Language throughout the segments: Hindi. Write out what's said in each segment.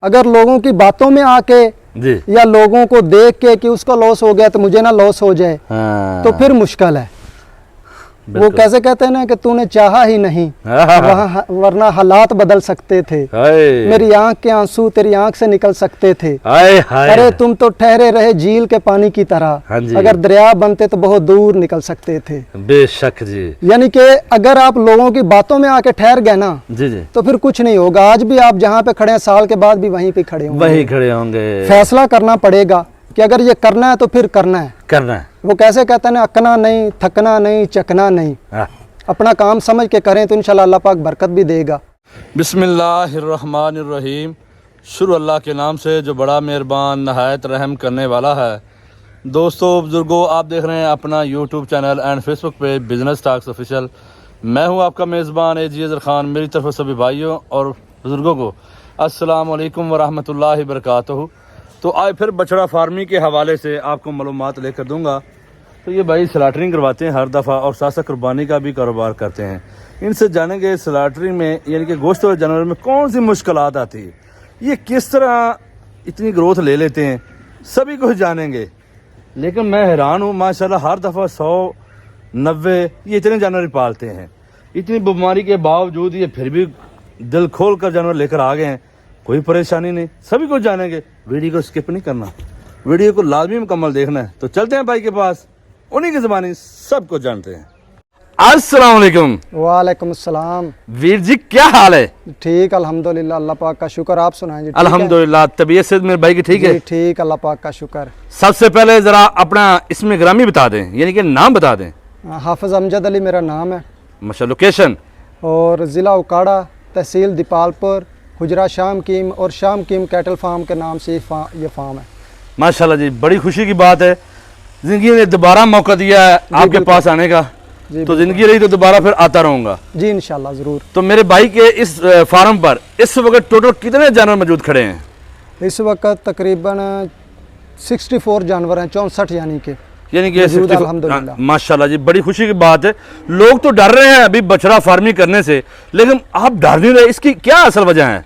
अगर लोगों की बातों में आके जी या लोगों को देख के कि उसका लॉस हो गया तो मुझे ना लॉस हो जाए, हाँ, तो फिर मुश्किल है। वो कैसे कहते हैं ना कि तूने चाहा ही नहीं वहाँ वरना हालात बदल सकते थे। मेरी आंख के आंसू तेरी आंख से निकल सकते थे। अरे तुम तो ठहरे रहे झील के पानी की तरह, अगर दरिया बनते तो बहुत दूर निकल सकते थे। बेशक जी। यानी कि अगर आप लोगों की बातों में आके ठहर गए ना जी जी, तो फिर कुछ नहीं होगा। आज भी आप जहाँ पे खड़े हैं साल के बाद भी वहीं पे खड़े होंगे, वहीं खड़े होंगे। फैसला करना पड़ेगा कि अगर ये करना है तो फिर करना है। वो कैसे कहते हैं ना, अकना नहीं, थकना नहीं, चकना नहीं। अपना काम समझ के करें तो इंशाल्लाह अल्लाह पाक बरकत भी देगा। बिस्मिल्लाहिर्रहमानिर्रहीम। शुरू अल्लाह के नाम से जो बड़ा मेहरबान नहायत रहम करने वाला है। दोस्तों बुजुर्गों, आप देख रहे हैं अपना यूट्यूब चैनल एंड फेसबुक पे बिजनेस टॉक्स ऑफिशियल। मैं हूं आपका मेज़बान एजीज़र खान। मेरी तरफ सभी भाइयों और बुजुर्गों को अस्सलाम वालेकुम वरहमतुल्लाहि वबरकातुहू। तो आज फिर बछड़ा फार्मिंग के हवाले से आपको मालूमात लेकर दूंगा। तो ये भाई स्लॉटरिंग करवाते हैं हर दफ़ा और साथ साथ कुर्बानी का भी कारोबार करते हैं। इनसे जानेंगे स्लॉटरिंग में यानी कि गोश्त वाले जानवर में कौन सी मुश्किलात आती है, ये किस तरह इतनी ग्रोथ ले लेते हैं, सभी कुछ जानेंगे। लेकिन मैं हैरान हूँ माशाल्लाह, हर दफ़ा 100-90 ये इतने जानवर पालते हैं। इतनी बीमारी के बावजूद ये फिर भी दिल खोल कर जानवर लेकर आ गए हैं। कोई परेशानी नहीं, सभी कुछ जानेंगे। वीडियो को स्किप नहीं करना, वीडियो को लाजमी मुकम्मल देखना है। तो चलते हैं भाई के पास, उन्हीं की ज़बानी सब कुछ जानते हैं। अस्सलाम वालेकुम। वालेकुम अस्सलाम। वीर जी क्या हाल है? ठीक अल्हम्दुलिल्लाह, अल्लाह पाक का शुक्र। आप सुनाएं जी? अल्हम्दुलिल्लाह, तबीयत से मेरे भाई की ठीक है? ठीक, अल्लाह पाक का शुक्र। सबसे पहले जरा अपना इसमें ग्रामी बता दें, यानी कि नाम बता दें। हाफिज अमजद अली मेरा नाम है। माशा, लोकेशन? और ज़िला उकाड़ा, तहसील दीपालपुर, हुजरा शाम कीम और शाम कीम कैटल फार्म के नाम से ये फार्म है। माशाल्लाह जी, बड़ी खुशी की बात है। जिंदगी ने दोबारा मौका दिया है आपके पास आने का, तो जिंदगी रही तो दोबारा फिर आता रहूंगा जी इंशाल्लाह ज़रूर। तो मेरे भाई के इस फार्म पर इस वक्त टोटल कितने जानवर मौजूद खड़े हैं? इस वक्त तकरीबन 64 जानवर हैं, 64 यानी कि अल्हम्दुलिल्लाह। माशाल्लाह जी, बड़ी खुशी की बात है। लोग तो डर रहे हैं अभी बछड़ा फार्मिंग करने से, लेकिन आप डर नहीं रहे, इसकी क्या असल वजह है?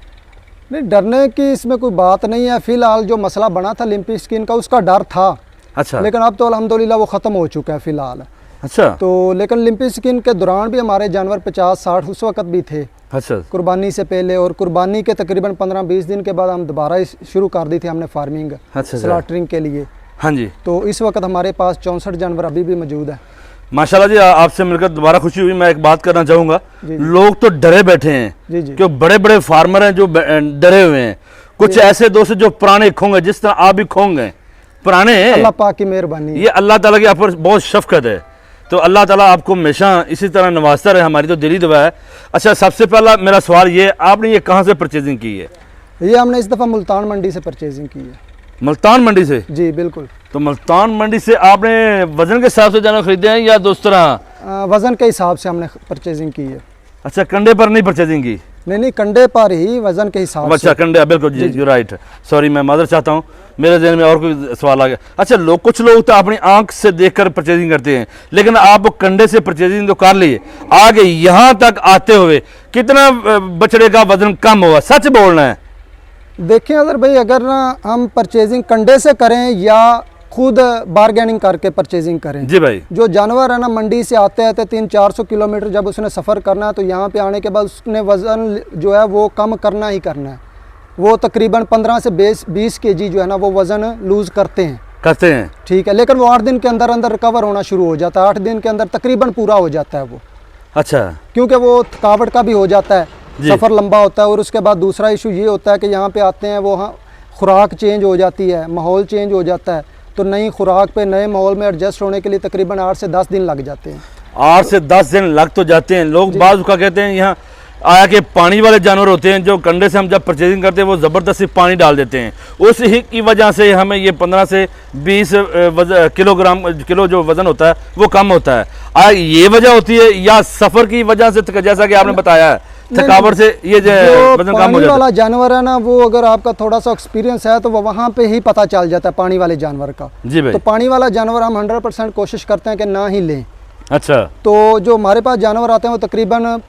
नहीं, डरने की इसमें कोई बात नहीं है। फिलहाल जो मसला बना था लिम्पी स्किन का, उसका डर था। अच्छा। लेकिन अब तो अल्हम्दुलिल्लाह वो ख़त्म हो चुका है फिलहाल। अच्छा। तो लेकिन लिम्पी स्किन के दौरान भी हमारे जानवर 50-60 उस वक्त भी थे। अच्छा। कुर्बानी से पहले और कुर्बानी के तकरीबन 15-20 दिन के बाद हम दोबारा शुरू कर दी थी हमने फार्मिंग स्लॉटरिंग के लिए। हाँ जी। तो इस वक्त हमारे पास 64 जानवर अभी भी मौजूद है। माशाल्लाह जी, आपसे मिलकर दोबारा खुशी हुई। मैं एक बात करना चाहूँगा, लोग तो डरे बैठे हैं कि बड़े बड़े फार्मर हैं जो डरे हुए हैं। कुछ ऐसे दोस्त जो पुराने खोंगे, जिस तरह आप भी खोंगे पुराने हैं। अल्लाह पाक की मेहरबानी, ये अल्लाह ताला की आप पर बहुत शफकत है। तो अल्लाह ताला आपको हमेशा इसी तरह नवाजता रहे, हमारी तो दिली दुआ है। अच्छा, सबसे पहला मेरा सवाल ये, आपने ये कहाँ से परचेजिंग की है? ये हमने इस दफ़ा मुल्तान मंडी से परचेजिंग की है। मुल्तान मंडी से? जी बिल्कुल। तो मुल्तान मंडी से आपने वजन के हिसाब से जानवर खरीदे हैं या दोस्त तरह? वजन के हिसाब से हमने परचेजिंग की है। अच्छा, कंडे पर नहीं परचेजिंग की? नहीं, कंडे पर ही, वजन के हिसाब से। अच्छा, कंडे, बिल्कुल जी, राइट। सॉरी, मैं मादर चाहता हूँ, मेरे जहन में और कोई सवाल आ गया। अच्छा, कुछ लोग तो अपनी आंख से देखकर परचेजिंग करते हैं, लेकिन आप कंडे से परचेजिंग तो कर लिए, आगे यहाँ तक आते हुए कितना बछड़े का वजन कम हुआ? सच बोलना है। देखिए अगर भाई, अगर ना हम परचेजिंग कंडे से करें या खुद बारगेनिंग करके परचेजिंग करें जी भाई, जो जानवर है ना मंडी से आते आते 300-400 किलोमीटर जब उसने सफ़र करना है, तो यहाँ पे आने के बाद उसने वज़न जो है वो कम करना ही करना है। वो तकरीबन 15 से 20 केजी जो है ना वो वज़न लूज़ करते हैं। ठीक है, लेकिन वो 8 दिन के अंदर अंदर रिकवर होना शुरू हो जाता है। 8 दिन के अंदर तकरीबन पूरा हो जाता है वो। अच्छा। क्योंकि वो थकावट का भी हो जाता है, सफ़र लंबा होता है। और उसके बाद दूसरा इशू ये होता है कि यहाँ पे आते हैं वो, हाँ, खुराक चेंज हो जाती है, माहौल चेंज हो जाता है। तो नई खुराक पे नए माहौल में एडजस्ट होने के लिए तकरीबन 8 से 10 दिन लग जाते हैं। 8 से 10 दिन लग तो जाते हैं। लोग बाज़ का कहते हैं यहाँ आया कि पानी वाले जानवर होते हैं जो कंडे से हम जब परचेजिंग करते हैं वो ज़बरदस्ती पानी डाल देते हैं, उस ही की वजह से हमें ये 15 से 20 किलो जो वज़न होता है वो कम होता है। ये वजह होती है या सफ़र की वजह से, जैसा कि आपने बताया है, थकावट से ये वजन कम हो जाता है? वाला जानवर है ना वो, अगर आपका थोड़ा सा एक्सपीरियंस है तो वो वहाँ पे ही पता चल जाता है पानी वाले जानवर का। जी भाई। तो पानी वाला जानवर हम 100% कोशिश करते हैं कि ना ही लें। अच्छा। तो जो हमारे पास जानवर आते हैं वो तकरीबन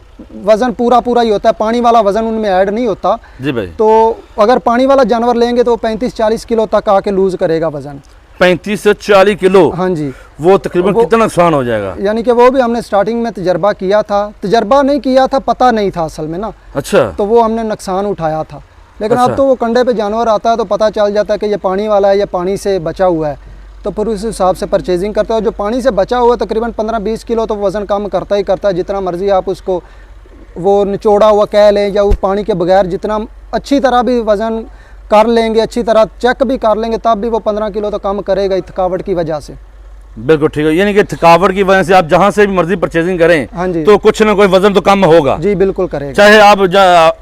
वज़न पूरा पूरा ही होता है, पानी वाला वज़न उनमें ऐड नहीं होता। जी भाई। तो अगर पानी वाला जानवर लेंगे तो 35-40 किलो तक आके लूज़ करेगा वज़न। 35 से 40 किलो? हाँ जी। वो तकरीबन कितना नुकसान हो जाएगा? यानी कि वो भी हमने स्टार्टिंग में तजर्बा किया था, तजर्बा नहीं किया था, पता नहीं था असल में ना। अच्छा। तो वो हमने नुकसान उठाया था, लेकिन अच्छा। अब तो वो कंडे पे जानवर आता है तो पता चल जाता है कि ये पानी वाला है या पानी से बचा हुआ है, तो फिर उस हिसाब से परचेजिंग करता है। जो पानी से बचा हुआ है तकरीबन 15-20 किलो तो वज़न कम करता ही करता है। जितना मर्जी आप उसको वो निचोड़ा हुआ कह लें या वो पानी के बगैर जितना अच्छी तरह भी वज़न कर लेंगे, अच्छी तरह चेक भी कर लेंगे, तब भी वो 15 किलो तो कम करेगा थकावट की वजह से। बिल्कुल ठीक है, यानी कि थकावट की वजह से आप जहाँ से भी मर्जी परचेजिंग करें, हाँ जी, तो कुछ ना कोई वजन तो कम होगा। जी बिल्कुल करेगा। चाहे आप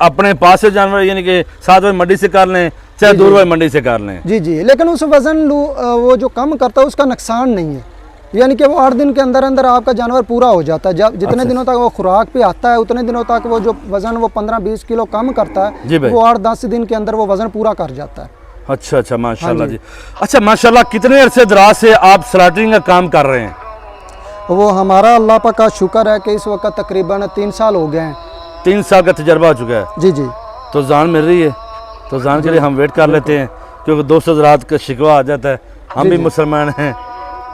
अपने पास से जानवर यानी कि साथ में मंडी से कर लें, चाहे दूर वाली मंडी से कर लें। जी जी, लेकिन उस वज़न वो जो कम करता है उसका नुकसान नहीं है। यानी कि वो 8 दिन के अंदर अंदर आपका जानवर पूरा हो जाता है। जब जितने दिनों तक वो खुराक पे आता है उतने दिनों तक वो जो वज़न वो 15-20 किलो कम करता जी है, भाई। वो 8-10 दिन के अंदर वो वज़न पूरा कर जाता है। अच्छा अच्छा, माशाल्लाह हाँ जी। अच्छा माशाल्लाह, कितने अरसे दराज से आप स्लॉटरिंग का काम कर रहे हैं? वो हमारा अल्लाह पाक का शुक्र है कि इस वक्त तकरीबन 3 साल हो गए हैं। 3 साल का तजर्बा हो चुका है। जी जी। तो जान मिल रही है, तो जान के लिए हम वेट कर लेते हैं, क्योंकि दोस्तों रात का शिकवा आ जाता है। हम भी मुसलमान हैं,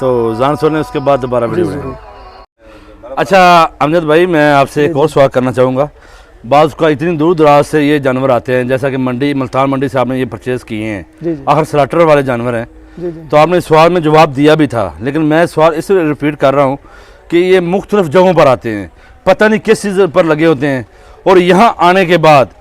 तो जान सुने उसके बाद दोबारा वीडियो बनाएंगे। अच्छा अमजद भाई, मैं आपसे एक और सवाल करना चाहूँगा। बाज़ का इतनी दूर दराज से ये जानवर आते हैं, जैसा कि मंडी मुल्तान मंडी से आपने ये परचेज़ किए हैं, जी जी। आखिर स्लॉटर वाले जानवर हैं, जी जी। तो आपने सवाल में जवाब दिया भी था, लेकिन मैं सवाल इसलिए रिपीट कर रहा हूँ कि ये मुख्तलिफ जगहों पर आते हैं, पता नहीं किस चीज़ पर लगे होते हैं, और यहाँ आने के बाद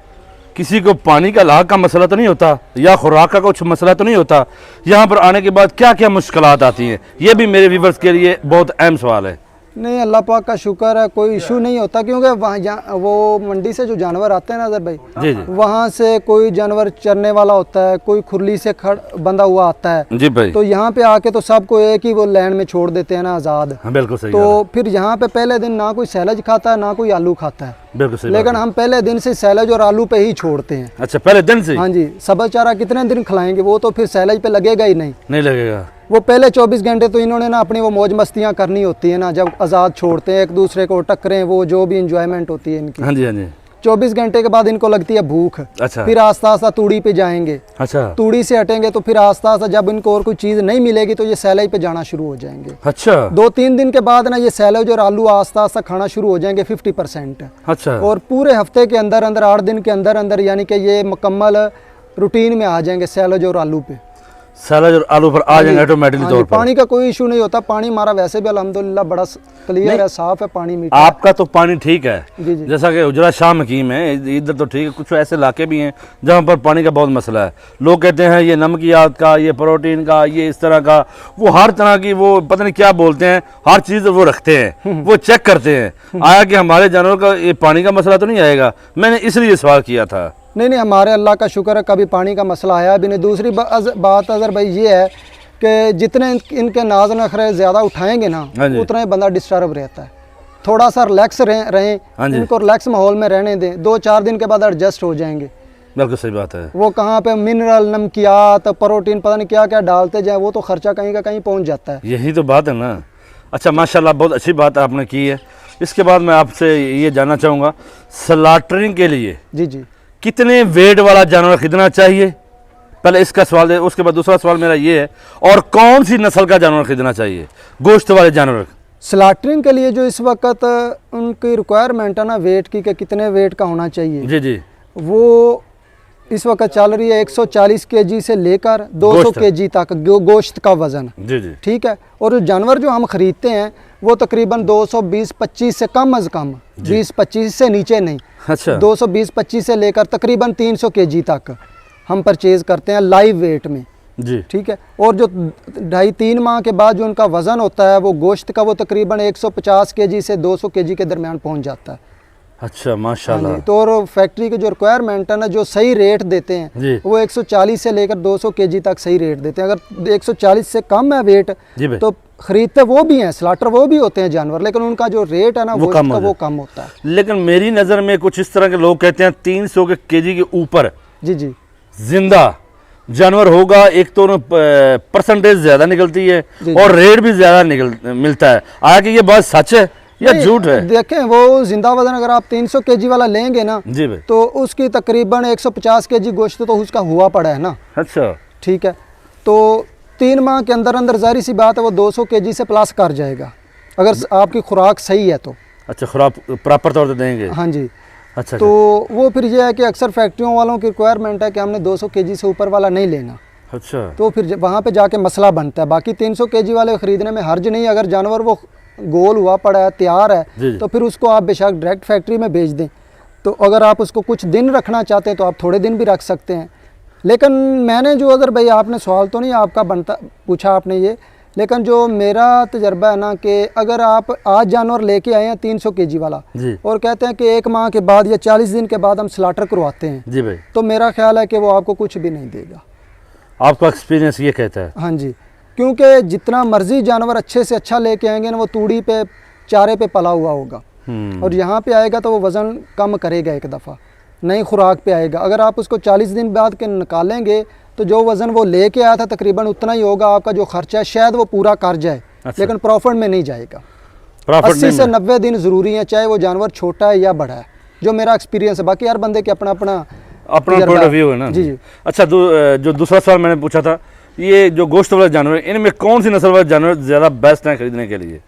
किसी को पानी का लाग का मसला तो नहीं होता, या खुराक का कुछ मसला तो नहीं होता। यहाँ पर आने के बाद क्या क्या मुश्किलात आती हैं, ये भी मेरे व्यूवर्स के लिए बहुत अहम सवाल है। नहीं, अल्लाह पाक का शुक्र है, कोई इशू नहीं होता, क्योंकि वहाँ वो मंडी से जो जानवर आते हैं ना अजहर भाई, जी जी। वहाँ से कोई जानवर चरने वाला होता है, कोई खुरली से बंधा हुआ आता है, जी भाई। तो यहाँ पे आके तो सबको एक ही वो लैंड में छोड़ देते हैं ना आज़ाद। हाँ बिल्कुल सही। तो फिर यहाँ पे पहले दिन ना कोई सैलज खाता है ना कोई आलू खाता है, बिल्कुल सही। लेकिन हम पहले दिन से सैलज और आलू पे ही छोड़ते हैं। अच्छा, पहले दिन से? हाँ जी। सब्ज़ चारा कितने दिन खिलाएंगे, वो तो फिर सैलज पे लगेगा ही नहीं लगेगा। वो पहले 24 घंटे तो इन्होंने ना अपनी वो मौज मस्तियाँ करनी होती है ना, जब आज़ाद छोड़ते हैं एक दूसरे को टक्करें, वो जो भी इंजॉयमेंट होती है इनकी। हाँ जी हाँ जी। 24 घंटे के बाद इनको लगती है भूख। अच्छा। फिर आस्ता आस्ता तूड़ी पे जाएंगे। अच्छा। तूड़ी से हटेंगे तो फिर आस्ता आस्ता जब इनको और कोई चीज़ नहीं मिलेगी तो ये सैलज पे जाना शुरू हो जाएंगे। अच्छा। 2-3 दिन के बाद ना ये सैलज और आलू आस्ता आस्ता खाना शुरू हो जाएंगे 50%। अच्छा। और पूरे हफ्ते के अंदर अंदर 8 दिन के अंदर अंदर यानी कि ये मुकम्मल रूटीन में आ जाएंगे सैलज और आलू पे। सैलड और आलू पर आ जाएंगे ऑटोमेटिकली हाँ तौर जी, पर। पानी का कोई इशू नहीं होता। पानी हमारा वैसे भी अल्हम्दुलिल्लाह बड़ा क्लियर है, साफ है, पानी मीठा आपका तो पानी ठीक है। जी जी। जैसा कि उजरा शाह मकीम है, इधर तो ठीक है। कुछ ऐसे इलाके भी हैं जहाँ पर पानी का बहुत मसला है। लोग कहते हैं ये नमकियात का, ये प्रोटीन का, ये इस तरह का, वो हर तरह की वो पता नहीं क्या बोलते हैं, हर चीज़ वो रखते हैं, वो चेक करते हैं। आया कि हमारे जानवरों का ये पानी का मसला तो नहीं आएगा। मैंने इसलिए सवाल किया था। नहीं नहीं, हमारे अल्लाह का शुक्र है कभी पानी का मसला आया भी नहीं। दूसरी बात अगर भाई ये है कि जितने इनके नाज नखरे ज़्यादा उठाएंगे ना उतना ही बंदा डिस्टर्ब रहता है। थोड़ा सा रिलैक्स रहें, इनको रिलैक्स माहौल में रहने दें, 2-4 दिन के बाद एडजस्ट हो जाएंगे। बिल्कुल सही बात है। वो कहाँ पे मिनरल, नमकियात, प्रोटीन पता नहीं क्या क्या डालते जाए, वो तो खर्चा कहीं का कहीं पहुँच जाता है। यही तो बात है ना। अच्छा माशाल्लाह, बहुत अच्छी बात आपने की है। इसके बाद मैं आपसे ये जानना चाहूँगा, स्लॉटरिंग के लिए जी जी कितने वेट वाला जानवर खरीदना चाहिए? पहले इसका सवाल है, उसके बाद दूसरा सवाल मेरा ये है, और कौन सी नस्ल का जानवर खरीदना चाहिए, गोश्त वाले जानवर? स्लॉटरिंग के लिए जो इस वक्त उनकी रिक्वायरमेंट है ना वेट की, कि कितने वेट का होना चाहिए, जी जी, वो इस वक्त चल रही है 140 केजी से लेकर 200 केजी तक गोश्त का वज़न। जी जी। ठीक है। और जो जानवर जो हम ख़रीदते हैं वो तकरीबन 220-25 से कम अज़ कम, 20-25 से नीचे नहीं। अच्छा। 220-25 से लेकर तकरीबन 300 केजी तक हम परचेज़ करते हैं लाइव वेट में। जी। ठीक है। और जो 2.5-3 माह के बाद जो उनका वज़न होता है वो गोश्त का, वो तकरीबन 150 केजी से 200 केजी के दरमियान पहुंच जाता है। अच्छा माशाल्लाह। तो और फैक्ट्री के जो रिक्वायरमेंट है ना, जो सही रेट देते हैं वो 140 से लेकर 200 केजी तक सही रेट देते हैं। अगर 140 से कम है वेट तो खरीदते वो भी हैं, स्लॉटर वो भी होते हैं जानवर, लेकिन उनका जो रेट है ना वो कम होता है। लेकिन मेरी नज़र में कुछ इस तरह के लोग कहते हैं 300 के केजी के ऊपर जी जी जिंदा जानवर होगा, एक तो परसेंटेज ज़्यादा निकलती है और रेट भी ज़्यादा मिलता है। आया कि ये बात सच है? या झूठ है? देखें वो जिंदा वजन अगर आप 300 केजी वाला लेंगे ना जी भाई। तो उसकी तकरीबन 150 केजी गोश्त तो उसका हुआ पड़ा है ना। अच्छा, ठीक है, तो 3 माह के अंदर अंदर जाहिर सी बात है वो 200 केजी से प्लस कर जाएगा अगर आपकी खुराक सही है तो। अच्छा, खुराक प्रॉपर तौर पे देंगे? हाँ जी। अच्छा, तो वो फिर ये है कि अक्सर फैक्ट्रियों वालों की रिक्वायरमेंट है कि हमने 200 केजी से ऊपर वाला नहीं लेना। अच्छा, तो फिर वहाँ पे जाके मसला बनता है। बाकी 300 केजी वाले ख़रीदने में हर्ज नहीं, अगर जानवर वो गोल हुआ पड़ा है, तैयार है, जी। तो फिर उसको आप बेशक डायरेक्ट फैक्ट्री में भेज दें। तो अगर आप उसको कुछ दिन रखना चाहते हैं तो आप थोड़े दिन भी रख सकते हैं। लेकिन मैंने जो, अगर भाई आपने सवाल तो नहीं आपका बनता पूछा आपने ये, लेकिन जो मेरा तजर्बा है ना कि अगर आप आज जानवर लेके आए हैं 300 केजी वाला जी और कहते हैं कि 1 माह के बाद या 40 दिन के बाद हम स्लाटर करवाते हैं, जी भाई, तो मेरा ख्याल है कि वो आपको कुछ भी नहीं देगा। आपका एक्सपीरियंस ये कहता है? हाँ जी, क्योंकि जितना मर्जी जानवर अच्छे से अच्छा लेके आएंगे ना वो तूड़ी पे चारे पे पला हुआ होगा और यहाँ पे आएगा तो वो वज़न कम करेगा, एक दफ़ा नई खुराक पे आएगा। अगर आप उसको 40 दिन बाद के निकालेंगे तो जो वज़न वो लेके आया था तकरीबन उतना ही होगा। आपका जो खर्चा है शायद वो पूरा कर जाए, अच्छा। लेकिन प्रॉफिट में नहीं जाएगा। प्रॉफिट 80 से 90 दिन ज़रूरी है, चाहे वो जानवर छोटा है या बड़ा है, जो मेरा एक्सपीरियंस है। बाकी हर बंदे के अपना अपना पॉइंट ऑफ व्यू है ना। जी जी। अच्छा, जो दूसरा सवाल मैंने पूछा था, ये जो गोश्त वाले जानवर, इनमें कौन सी नस्ल वाले जानवर ज़्यादा बेस्ट हैं खरीदने के लिए?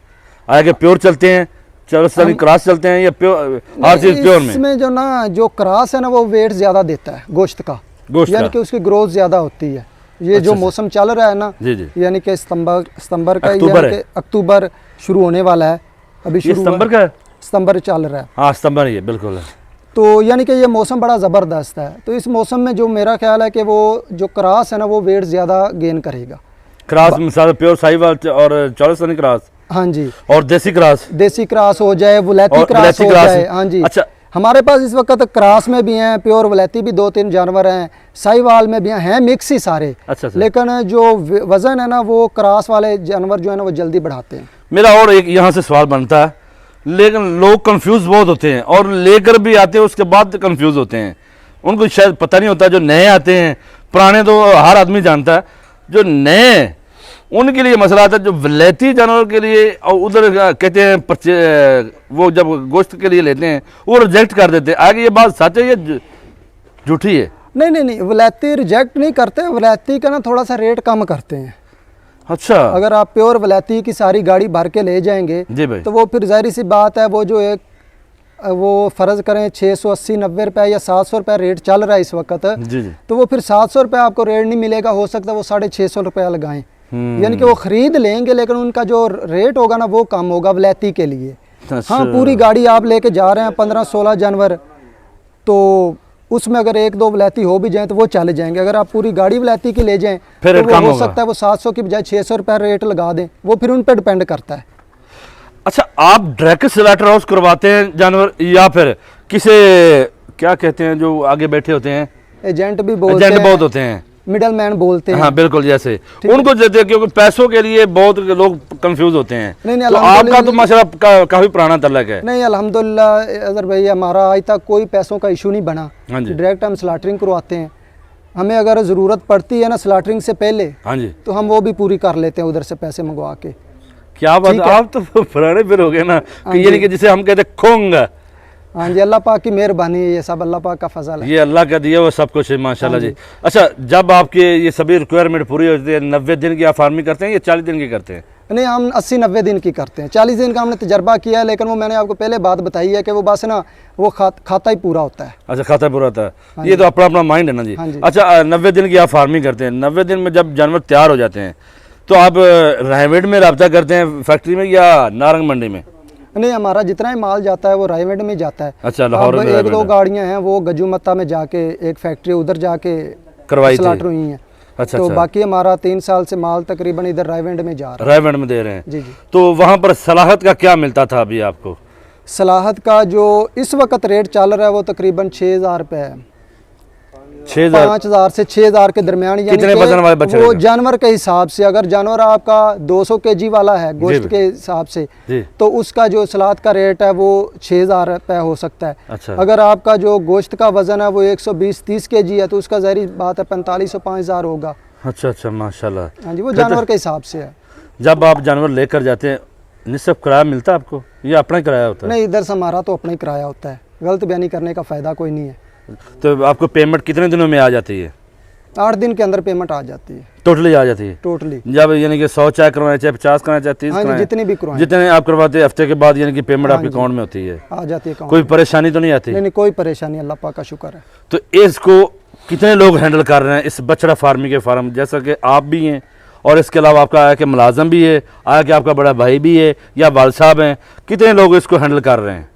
आगे प्योर चलते हैं, चलो क्रॉस चलते हैं, या प्योर हर चीज़ प्योर में? इसमें जो ना जो क्रॉस है ना वो वेट ज़्यादा देता है गोश्त का, यानी कि उसकी ग्रोथ ज़्यादा होती है। ये जो मौसम चल रहा है ना, जी जी, यानी कि सितंबर का, अक्टूबर यानी कि अक्टूबर शुरू होने वाला है, अभी शुरू सितंबर का है? सितंबर चल रहा है। हाँ, सितंबर ही है, बिल्कुल है। तो यानी कि ये मौसम बड़ा ज़बरदस्त है। तो इस मौसम में जो मेरा ख्याल है कि वो जो क्रॉस है ना वो वेट ज़्यादा गेन करेगा। क्रॉस मिसाल प्योर साहिवाल और चौरस्तानी क्रॉस? हाँ जी। और देसी क्रॉस? देसी क्रॉस हो जाए, वलैती क्रॉस हो जाए। हाँ जी। अच्छा, हमारे पास इस वक्त क्रॉस में भी हैं, प्योर वलैती भी 2-3 जानवर हैं, साहिवाल में भी हैं, मिक्स ही सारे। अच्छा। लेकिन जो वज़न है ना वो क्रॉस वाले जानवर जो है ना वो जल्दी बढ़ाते हैं। मेरा और एक यहाँ से सवाल बनता है, लेकिन लोग कंफ्यूज बहुत होते हैं और लेकर भी आते हैं उसके बाद कंफ्यूज होते हैं। उनको शायद पता नहीं होता, जो नए आते हैं, पुराने तो हर आदमी जानता है, जो नए उनके लिए मसला आता है। जो वलैती जानवर के लिए और उधर कहते हैं वो जब गोश्त के लिए लेते हैं वो रिजेक्ट कर देते हैं। आगे ये बात सच है या झूठी है? नहीं, वलैती रिजेक्ट नहीं करते, वलैती का ना थोड़ा सा रेट कम करते हैं। अच्छा, अगर आप प्योर वलैती की सारी गाड़ी भर के ले जाएंगे जी भाई, तो वो फिर जाहिर सी बात है वो जो एक वो फ़र्ज़ करें 680-90 रुपये या 700 रुपये रेट चल रहा है इस वक्त, जी जी, तो वो फिर 700 रुपये आपको रेट नहीं मिलेगा, हो सकता है वो 650 रुपये लगाएं। यानी कि वो ख़रीद लेंगे लेकिन उनका जो रेट होगा ना वो कम होगा वलैती के लिए। अच्छा। हाँ, पूरी गाड़ी आप लेके जा रहे हैं 15-16 जानवर, तो उसमें अगर 1-2 वलैती हो भी जाए तो वो चले जाएंगे। अगर आप पूरी गाड़ी वलैती की ले जाएं फिर तो वो कम हो होगा। सकता है वो 700 की बजाय 600 रुपये रेट लगा दें, वो फिर उन पर डिपेंड करता है। अच्छा, आप डायरेक्ट स्लॉटर हाउस करवाते हैं जानवर या फिर किसे क्या कहते हैं जो आगे बैठे होते हैं? एजेंट भी बोलते एजेंट हैं, बहुत होते हैं, मिडल मैन बोलते हैं। हाँ बिल्कुल, जैसे उनको देते हैं क्योंकि पैसों के लिए बहुत लोग कंफ्यूज होते हैं। नहीं, तो आपका तो माशाल्लाह काफी पुराना तल्लक है। नहीं, अल्हम्दुलिल्लाह अजहर भाई, हमारा आज तक कोई पैसों का इशू नहीं बना। हाँ जी, डायरेक्ट हम स्लाटरिंग करवाते हैं। हमें अगर ज़रूरत पड़ती है ना स्लाटरिंग से पहले, हाँ जी, तो हम वो भी पूरी कर लेते हैं उधर से पैसे मंगवा के। क्या बात, आप तो पुराने फिर हो गए ना, कि ये नहीं कि जिसे हम कहते खोंगा। हाँ जी, अल्लाह पाक की मेहरबानी है, ये सब अल्लाह पाक का फजल है। ये अल्लाह का दिया हुआ सब कुछ है माशाल्लाह जी। अच्छा, जब आपके ये सभी रिक्वायरमेंट पूरी होती है, 90 दिन की आप फार्मिंग करते हैं या 40 दिन की करते हैं? नहीं, हम 80-90 दिन की करते हैं। 40 दिन का हमने तजर्बा किया है, लेकिन वो मैंने आपको पहले बात बताई है कि वो बस ना वो खाता ही पूरा होता है। अच्छा, खाता पूरा होता है, ये तो अपना अपना माइंड है ना जी। हाँ जी। अच्छा, 90 दिन की आप फार्मिंग करते हैं, 90 दिन में जब जानवर तैयार हो जाते हैं तो आप रायवेड में रब्ता करते हैं फैक्ट्री में या नारंग मंडी में? नहीं, हमारा जितना ही माल जाता है वो रायवेड में जाता है। अच्छा, लाहौर में 1-2 गाड़ियाँ हैं वो गजूमत्ता में जाके एक फैक्ट्री उधर जाके करवाई स्लाटर हुई हैं। अच्छा, तो अच्छा, बाकी हमारा 3 साल से माल तकरीबन इधर रायवेड में जा रहा रायवेड में दे रहे हैं। है। जी जी। तो वहाँ पर सलाहत का क्या मिलता था अभी आपको? सलाहत का जो इस वक्त रेट चल रहा है वो तकरीबन 6,000 रुपये है। 6,000? 5,000 से 6,000 के दरमियान। यानी कितने कि वजन वाले बच्चे वो रहेगा? जानवर के हिसाब से, अगर जानवर आपका 200 केजी वाला है गोश्त के हिसाब से, जी, तो उसका जो सलाद का रेट है वो 6,000 रुपये हो सकता है। अच्छा, अगर आपका जो गोश्त का वजन है वो 120-30 केजी है तो उसका ज़ाहिर बात है 4500-5000 होगा। अच्छा अच्छा, माशाल्लाह। हाँ जी, वो जानवर के हिसाब से है। जब आप जानवर लेकर जाते हैं निस्फ किराया मिलता है आपको? ये अपना ही किराया होता है? नहीं, इधर से हमारा तो अपना ही किराया होता है, गलत बयानी करने का फ़ायदा कोई नहीं है। तो आपको पेमेंट कितने दिनों में आ जाती है? 8 दिन के अंदर पेमेंट आ जाती है टोटली आ जाती है? टोटली। जब यानी कि 100 चाय करवाएं, चाहे 50 कराएं, चाहे 30 हाँ जी, कराएं, जितनी भी करवाएं जितने आप करवाते हैं हफ्ते के बाद यानी कि पेमेंट हाँ आपके जी। अकाउंट में होती है? आ जाती है account कोई में। परेशानी तो नहीं आती? नहीं नहीं, कोई परेशानी, अल्लाह पाक का शुक्र है। तो इसको कितने लोग हैंडल कर रहे हैं इस बछड़ा फार्मिंग के फार्म? जैसा कि आप भी हैं और इसके अलावा आपका आया कि मुलाजम भी है, आया कि आपका बड़ा भाई भी है या वाल साहब हैं, कितने लोग इसको हैंडल कर रहे हैं?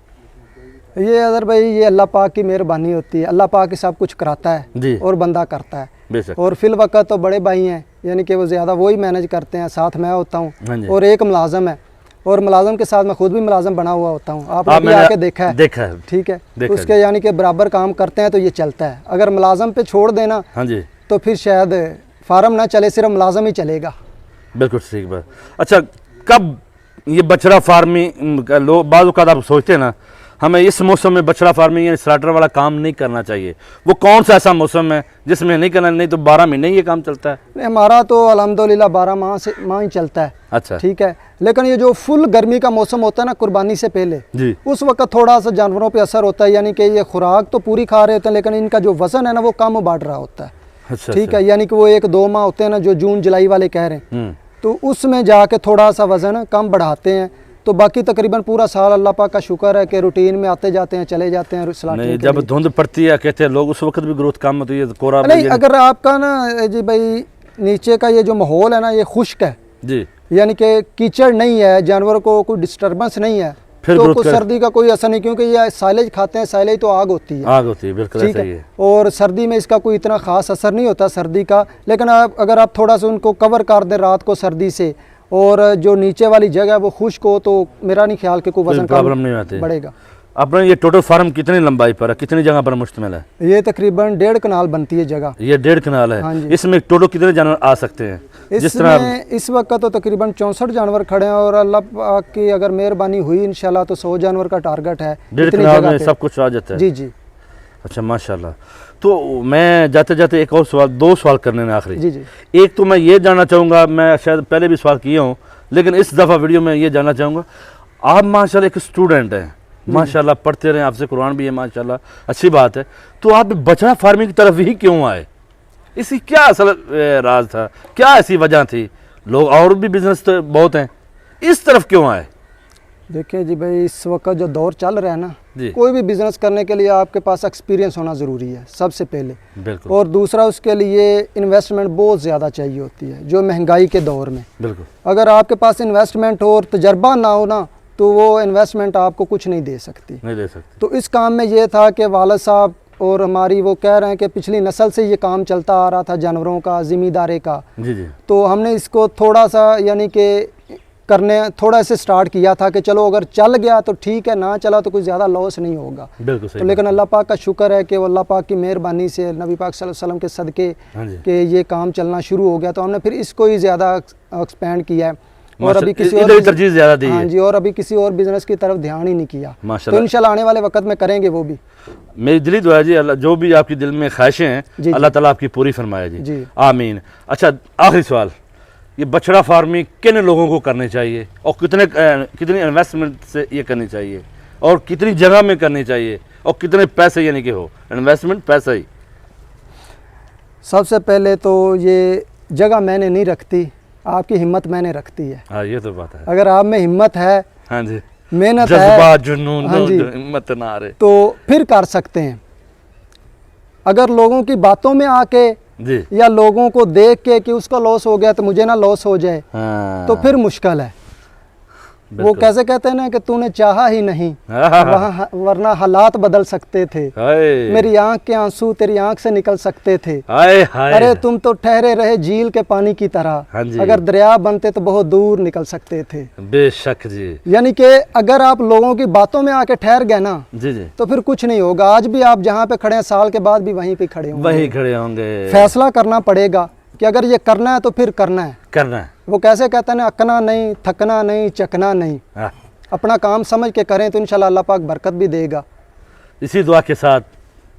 ये अदर भाई, ये अल्लाह पाक की मेहरबानी होती है, अल्लाह पाक ही सब कुछ कराता जी। है और बंदा करता है। बेशक। और फिल वक्त तो बड़े भाई हैं, यानी कि वो ज़्यादा वही मैनेज करते हैं, साथ मैं होता हाँ हूँ जी। और एक मुलाजम है, और मुलाजम के साथ मैं खुद भी मुलाजम बना हुआ होता हूँ। आपने भी मैंने आके देखा है? देखा है। ठीक है, देखा उसके यानी कि बराबर काम करते हैं तो ये चलता है। अगर मुलाजम पे छोड़ देना हाँ जी, तो फिर शायद फार्म ना चले, सिर्फ मुलाजम ही चलेगा। बिल्कुल ठीक बात। अच्छा, कब ये बछड़ा फार्मिंग का लोग बाद औक़ात आप सोचते हैं ना, हमें इस मौसम में बछड़ा फार्मिंग या स्टार्टर वाला काम नहीं करना चाहिए, वो कौन सा ऐसा मौसम है जिसमें नहीं करना? नहीं तो 12 महीने ये काम चलता है? नहीं, हमारा तो अल्हम्दुलिल्लाह 12 माह ही चलता है। अच्छा, ठीक है, लेकिन ये जो फुल गर्मी का मौसम होता है ना, कुर्बानी से पहले, जी। उस वक्त थोड़ा सा जानवरों पे असर होता है, यानी कि ये खुराक तो पूरी खा रहे होते हैं लेकिन इनका जो वजन है ना वो कम बढ़ रहा होता है। अच्छा, ठीक है, यानी कि वो 1-2 माह होते हैं ना, जो जून जुलाई वाले कह रहे हैं, तो उसमें जाके थोड़ा सा वजन कम बढ़ाते हैं। तो बाकी तकरीबन पूरा साल अल्लाह पाक का शुक्र है कि रूटीन में आते जाते हैं, चले जाते हैं स्लॉटिंग नहीं, के जब लिए। धुंध पड़ती है कहते हैं लोग उस वक्त भी ग्रोथ कम होती है, कोरा नहीं, अगर आपका ना जी भाई नीचे का ये जो माहौल है ना ये खुश्क है, जी, यानी कि कीचड़ नहीं है, जानवर को कोई डिस्टर्बेंस नहीं है, फिर तो ग्रोथ कोई करे। सर्दी का कोई असर नहीं, क्योंकि ये साइलेज खाते हैं, साइलेज तो आग होती है। आग होती है, बिल्कुल ठीक ऐसा ही है, है। और सर्दी में इसका कोई इतना खास असर नहीं होता सर्दी का, लेकिन अगर आप थोड़ा सा उनको कवर कर दें रात को सर्दी से, और जो नीचे वाली जगह है वो खुश्क हो, तो मेरा नहीं ख्याल कि कोई वजन प्रॉब्लम नहीं आती बढ़ेगा। अपना ये टोटल फार्म कितनी लंबाई पर है, कितनी जगह पर मुश्तमिल है? ये तकरीबन 1.5 कनाल बनती है जगह। ये 1.5 कनाल हाँ है। जी। इसमें टोटल कितने जानवर आ सकते हैं? जिस तरह इसमें इस वक्त तो तकरीबन 64 जानवर खड़े हैं, और अल्लाह पाक की अगर मेहरबानी हुई इंशाल्लाह तो 100 जानवर का टारगेट है 1.5 इतनी कनाल जगह में पे। सब कुछ आ जाता है? जी जी अच्छा, माशाल्लाह। तो मैं जाते जाते एक और सवाल, 2 सवाल करने में आखिरी। जी जी। एक तो मैं ये जानना चाहूँगा, मैं शायद पहले भी सवाल किया हूँ लेकिन इस दफ़ा वीडियो में ये जानना चाहूँगा, आप माशाल्लाह एक स्टूडेंट हैं, माशाल्लाह पढ़ते रहे, आपसे कुरान भी है माशाल्लाह, अच्छी बात है, तो आप बछड़ा फार्मिंग की तरफ ही क्यों आए? इसकी क्या असल राज था, क्या ऐसी वजह थी? लोग और भी बिजनेस तो बहुत हैं, इस तरफ क्यों आए? देखिए जी भाई, इस वक्त जो दौर चल रहा है ना, जी। कोई भी बिजनेस करने के लिए आपके पास एक्सपीरियंस होना ज़रूरी है सबसे पहले, बिल्कुल, और दूसरा उसके लिए इन्वेस्टमेंट बहुत ज़्यादा चाहिए होती है जो महंगाई के दौर में। बिल्कुल, अगर आपके पास इन्वेस्टमेंट हो और तजर्बा ना हो ना, तो वो इन्वेस्टमेंट आपको कुछ नहीं दे सकती। नहीं दे सकते। तो इस काम में ये था कि वालिद साहब और हमारी वो कह रहे हैं कि पिछली नस्ल से ये काम चलता आ रहा था जानवरों का, ज़िम्मेदारी का, जी जी, तो हमने इसको थोड़ा सा यानी कि करने थोड़ा से स्टार्ट किया था कि चलो अगर चल गया तो ठीक है, ना चला तो कुछ ज़्यादा लॉस नहीं होगा। बिल्कुल तो सही। लेकिन अल्लाह पाक का शुक्र है कि वो अल्लाह पाक की मेहरबानी से, नबी पाक सल्लल्लाहु अलैहि वसल्लम के सदक़े हाँ जी, कि ये काम चलना शुरू हो गया, तो हमने फिर इसको ही ज़्यादा एक्सपेंड किया है, और अभी किसी इधर और ही तरजीह ज़्यादा दी हाँ है। जी, और अभी किसी और बिजनेस की तरफ ध्यान ही नहीं किया। तो माशाल्लाह, इंशाल्लाह आने वाले वक्त में करेंगे वो भी। मेरी दिली दुआ है जी, अल्लाह जो भी आपकी दिल में ख्वाहिशें हैं जी, अल्लाह ताला आपकी पूरी फरमाए जी, जी। आमीन। अच्छा, आखिरी सवाल, ये बछड़ा फार्मिंग किन लोगों को करनी चाहिए और कितनी इन्वेस्टमेंट से ये करनी चाहिए, और कितनी जगह में करनी चाहिए, और कितने पैसे यानी कि हो इन्वेस्टमेंट पैसा ही? सबसे पहले तो ये जगह मैंने नहीं रखती, आपकी हिम्मत मैंने रखती है। हाँ, ये तो बात है। अगर आप में हिम्मत है, हाँ जी, मेहनत जज्बा है, जुनून, हाँ जी, हिम्मत ना आ रहे तो फिर कर सकते हैं। अगर लोगों की बातों में आके जी, या लोगों को देख के कि उसका लॉस हो गया तो मुझे ना लॉस हो जाए, हाँ, तो फिर मुश्किल है। वो बिल्कुल। कैसे कहते हैं ना कि तूने चाहा ही नहीं, हाँ, वहाँ वरना हालात बदल सकते थे, हाय, मेरी आंख के आंसू तेरी आंख से निकल सकते थे, हाय हाय, अरे तुम तो ठहरे रहे झील के पानी की तरह, हाँ जी, अगर दरिया बनते तो बहुत दूर निकल सकते थे। बेशक जी, यानी कि अगर आप लोगों की बातों में आके ठहर गए ना, जी जी, तो फिर कुछ नहीं होगा। आज भी आप जहाँ पे खड़े हैं, साल के बाद भी वहीं पे खड़े होंगे। वही खड़े होंगे। फैसला करना पड़ेगा कि अगर ये करना है तो फिर करना है। करना है, वो कैसे कहते हैं ना, अकना नहीं, थकना नहीं, चकना नहीं, हाँ। अपना काम समझ के करें तो इंशाल्लाह अल्लाह पाक बरकत भी देगा। इसी दुआ के साथ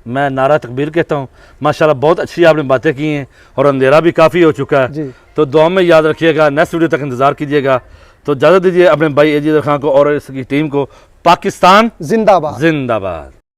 मैं नारा तकबीर कहता हूँ। माशाल्लाह बहुत अच्छी आपने बातें की हैं और अंधेरा भी काफ़ी हो चुका है, जी। तो दुआ में याद रखिएगा, नेक्स्ट वीडियो तक इंतज़ार कीजिएगा। तो इजाज़त दीजिए अपने भाई अजीज खान को और इसकी टीम को। पाकिस्तान जिंदाबाद। जिंदाबाद।